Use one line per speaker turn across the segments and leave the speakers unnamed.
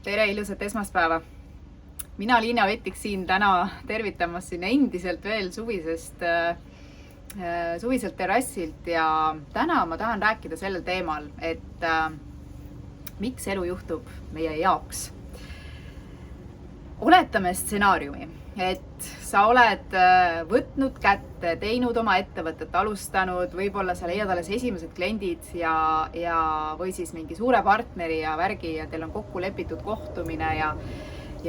Tere, ilusat esmaspäeva! Mina Liina Vettik siin täna tervitamas siin endiselt veel suviselt terrassilt ja täna ma tahan rääkida sellel teemal, et miks elu juhtub meie jaoks. Oletame stsenaariumi, et sa oled võtnud kätte, teinud oma ettevõtet, alustanud, võib-olla sa leiad alles esimesed kliendid või siis mingi suure partneri ja värgi ja teil on kokku lepitud kohtumine ja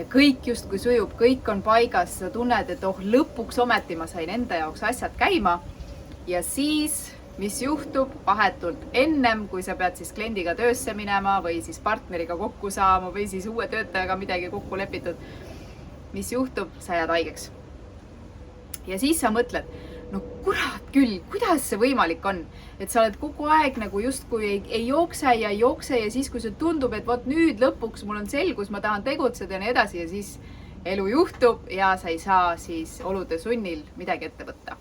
kõik justkui sujub, kõik on paigas, sa tunned, et lõpuks ometi ma sain enda jaoks asjad käima ja siis, mis juhtub vahetult ennem, kui sa pead siis kliendiga töösse minema või siis partneriga kokku saama või siis uue töötajaga midagi kokku lepitud, mis juhtub, sa jääd haigeks. Ja siis sa mõtled, no kurat küll, kuidas see võimalik on, et sa oled kogu aeg nagu justkui ei jookse ja siis, kui see tundub, et vot nüüd lõpuks mul on selgus, ma tahan tegutseda ja nii edasi ja siis elu juhtub ja sa ei saa siis olude sunnil midagi ette võtta.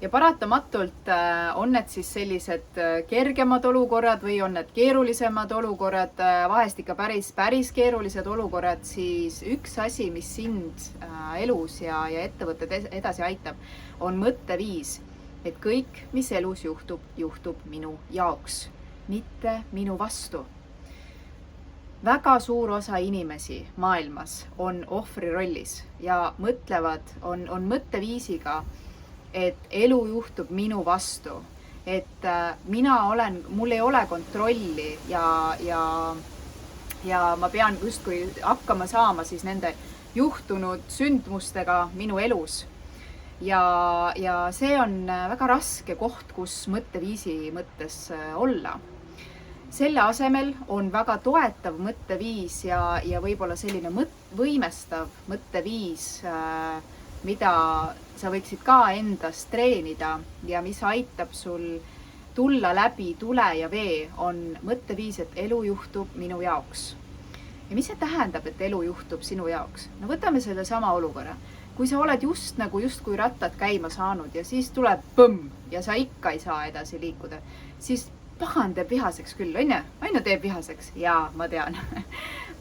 Ja paratamatult on need siis sellised kergemad olukorrad või on need keerulisemad olukorrad, vahest ikka päris keerulised olukorrad, siis üks asi, mis sind elus ja ettevõtted edasi aitab, on mõtteviis, et kõik, mis elus juhtub, juhtub minu jaoks, mitte minu vastu. Väga suur osa inimesi maailmas on ohvri rollis ja mõtlevad, on mõtteviisiga, et elu juhtub minu vastu, et mul ei ole kontrolli ja ma pean justkui hakkama saama siis nende juhtunud sündmustega minu elus. Ja see on väga raske koht, kus mõtteviisi mõttes olla. Selle asemel on väga toetav mõtteviis ja võib-olla selline võimestav mõtteviis, mida sa võiksid ka endast treenida ja mis aitab sul tulla läbi tule ja vee, on mõtteviis, et elu juhtub minu jaoks. Ja mis see tähendab, et elu juhtub sinu jaoks? No võtame selle sama olukorra. Kui sa oled justkui rattad käima saanud ja siis tuleb põmm ja sa ikka ei saa edasi liikuda, siis pagan teeb vihaseks küll, on ju teeb vihaseks? Jaa, ma tean.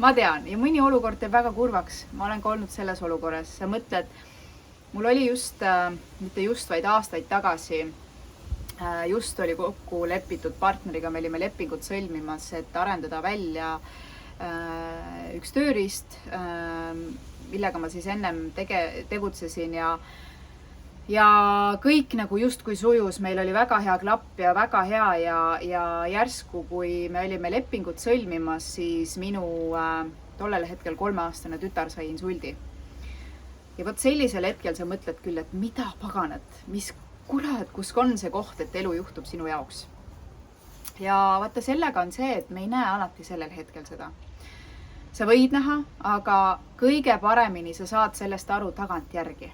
Ma tean ja mõni olukord teeb väga kurvaks. Ma olen ka olnud selles olukorras. Sa mõtled, mul oli vaid aastaid tagasi, just oli kokku lepitud partneriga, me olime lepingut sõlmimas, et arendada välja üks tööriist, millega ma siis ennem tegutsesin ja kõik nagu justkui sujus, meil oli väga hea klapp ja väga hea ja järsku, kui me olime lepingut sõlmimas, siis minu tollel hetkel 3-aastane tütar sai insuldi. Ja vot sellisel hetkel sa mõtled küll, et mida paganat, mis kurat, kus on see koht, et elu juhtub sinu jaoks. Ja vaata sellega on see, et me ei näe alati sellel hetkel seda. Sa võid näha, aga kõige paremini sa saad sellest aru tagantjärgi.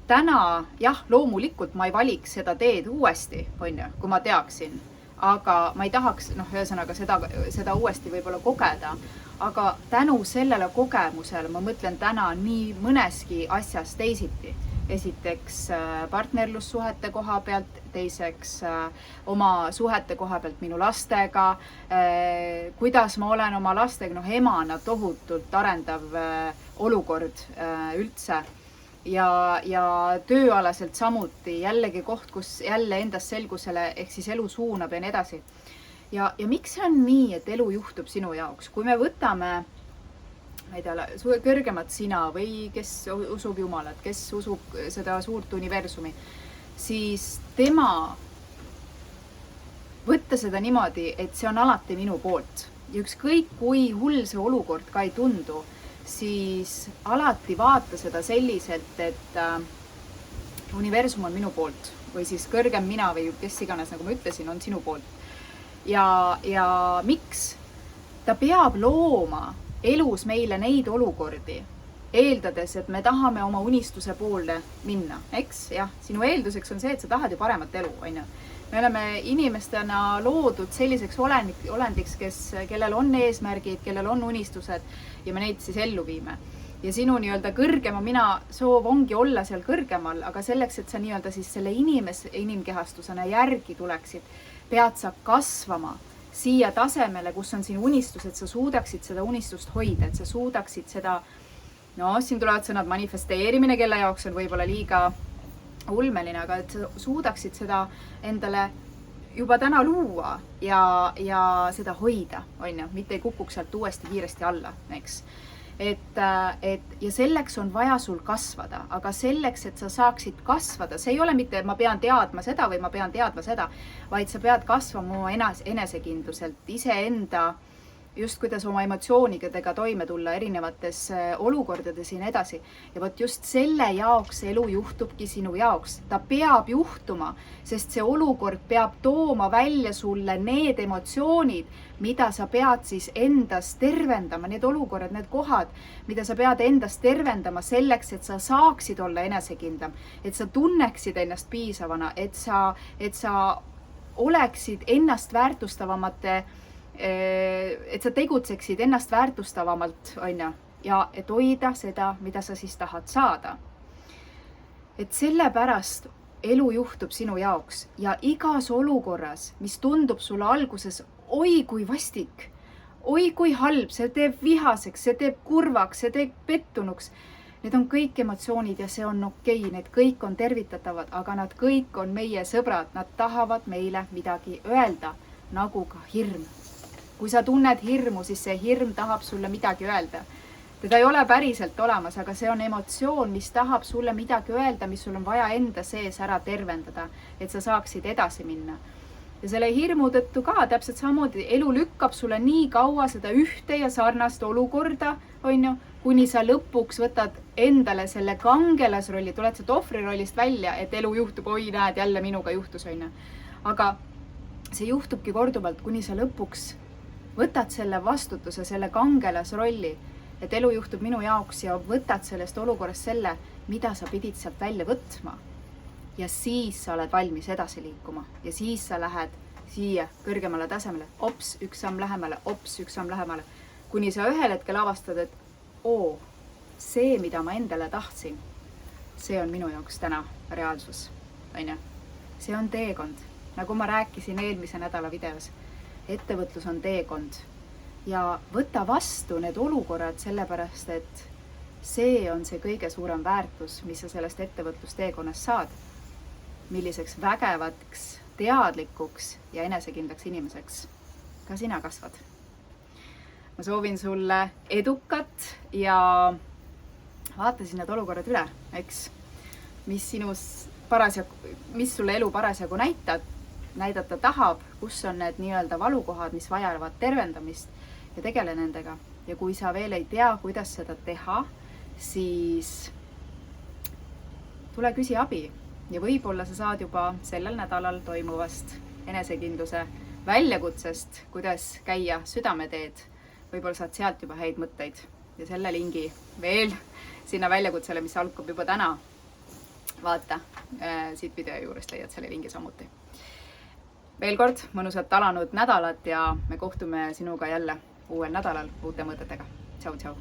Täna, jah, loomulikult ma ei valiks seda teed uuesti, kui ma teaksin, aga ma ei tahaks, ühesõnaga seda uuesti võib-olla kogeda. Aga tänu sellele kogemusele ma mõtlen täna nii mõneski asjas teisiti. Esiteks partnerlussuhete koha pealt, teiseks oma suhete koha pealt minu lastega, kuidas ma olen oma lastega, emana tohutult arendav olukord üldse ja tööalaselt samuti jällegi koht, kus jälle endast selgusele ehk siis elu suunab ja nii edasi. Ja miks see on nii, et elu juhtub sinu jaoks? Kui me võtame, ma ei tea, kõrgemat sina või kes usub Jumalat, kes usub seda suurt universumi, siis tema võtta seda niimoodi, et see on alati minu poolt. Ja ükskõik kui hull see olukord ka ei tundu, siis alati vaata seda selliselt, et universum on minu poolt või siis kõrgem mina või kes iganes, nagu ma ütlesin, on sinu poolt. Ja miks? Ta peab looma elus meile neid olukordi, eeldades, et me tahame oma unistuse poole minna, eks? Jah, sinu eelduseks on see, et sa tahad ju paremat elu, on ju. Me oleme inimestena loodud selliseks olendiks, kellel on eesmärgid, kellel on unistused ja me neid siis ellu viime. Ja sinu nii-öelda kõrgema mina soov ongi olla seal kõrgemal, aga selleks, et sa nii-öelda siis selle inimkehastusena järgi tuleksid, pead sa kasvama siia tasemele, kus on sinu unistus, et sa suudaksid seda unistust hoida, et sa suudaksid seda, no siin tulevad sõnad manifesteerimine, kelle jaoks on võib-olla liiga ulmeline, aga et sa suudaksid seda endale juba täna luua ja seda hoida, on ju, mitte ei kukuks sealt uuesti kiiresti alla, eks. Ja selleks on vaja sul kasvada, aga selleks, et sa saaksid kasvada, see ei ole mitte, et ma pean teadma seda või ma pean teadma seda, vaid sa pead kasvama oma enesekindluselt, iseenda, just kuidas oma emotsioonidega toime tulla erinevates olukordades ja nii edasi. Ja võt just selle jaoks elu juhtubki sinu jaoks. Ta peab juhtuma, sest see olukord peab tooma välja sulle need emotsioonid, mida sa pead siis endas tervendama, need olukorrad, need kohad, mida sa pead endas tervendama selleks, et sa saaksid olla enesekindlam, et sa tunneksid ennast piisavana, et sa oleksid ennast väärtustavamate, et sa tegutseksid ennast väärtustavamalt, on ju, ja et hoida seda, mida sa siis tahad saada. Et sellepärast elu juhtub sinu jaoks ja igas olukorras, mis tundub sulle alguses, oi kui vastik, oi kui halb, see teeb vihaseks, see teeb kurvaks, see teeb pettunuks. Need on kõik emotsioonid ja see on okei, need kõik on tervitatavad, aga nad kõik on meie sõbrad, nad tahavad meile midagi öelda, nagu ka hirm. Kui sa tunned hirmu, siis see hirm tahab sulle midagi öelda. Teda ei ole päriselt olemas, aga see on emotsioon, mis tahab sulle midagi öelda, mis sul on vaja enda sees ära tervendada, et sa saaksid edasi minna. Ja selle hirmu tõttu ka täpselt samamoodi elu lükkab sulle nii kaua seda ühte ja sarnast olukorda, on ju, kuni sa lõpuks võtad endale selle kangelasrolli, tuled sealt ohvrirollist välja, et elu juhtub, oi näed, jälle minuga juhtus, on ju. Aga see juhtubki korduvalt, kuni sa lõpuks võtad selle vastutuse, selle kangelasrolli, et elu juhtub minu jaoks ja võtad sellest olukorrast selle, mida sa pidid sealt välja võtma. Ja siis sa oled valmis edasi liikuma ja siis sa lähed siia kõrgemale tasemele, ops, üks samm lähemale, kuni sa ühel hetkel avastad, et see, mida ma endale tahtsin, see on minu jaoks täna reaalsus, on ju. See on teekond, nagu ma rääkisin eelmise nädala videos. Ettevõtlus on teekond ja võta vastu need olukorrad sellepärast, et see on see kõige suurem väärtus, mis sa sellest ettevõtlusteekonnast saad, milliseks vägevaks, teadlikuks ja enesekindlaks inimeseks ka sina kasvad. Ma soovin sulle edukat ja vaatasin need olukorrad üle, eks, mis sulle elu parasjagu näidata tahab, kus on need nii-öelda valukohad, mis vajavad tervendamist ja tegele nendega. Ja kui sa veel ei tea, kuidas seda teha, siis tule küsi abi ja võib-olla sa saad juba sellel nädalal toimuvast enesekindluse väljakutsest, kuidas käia südameteed. Võib-olla saad sealt juba häid mõtteid ja selle lingi veel sinna väljakutsele, mis algab juba täna. Vaata, siit video juurest leiad selle lingi samuti. Veel kord mõnusat alanud nädalat ja me kohtume sinuga jälle uuel nädalal uute mõtetega. Tšau, tšau!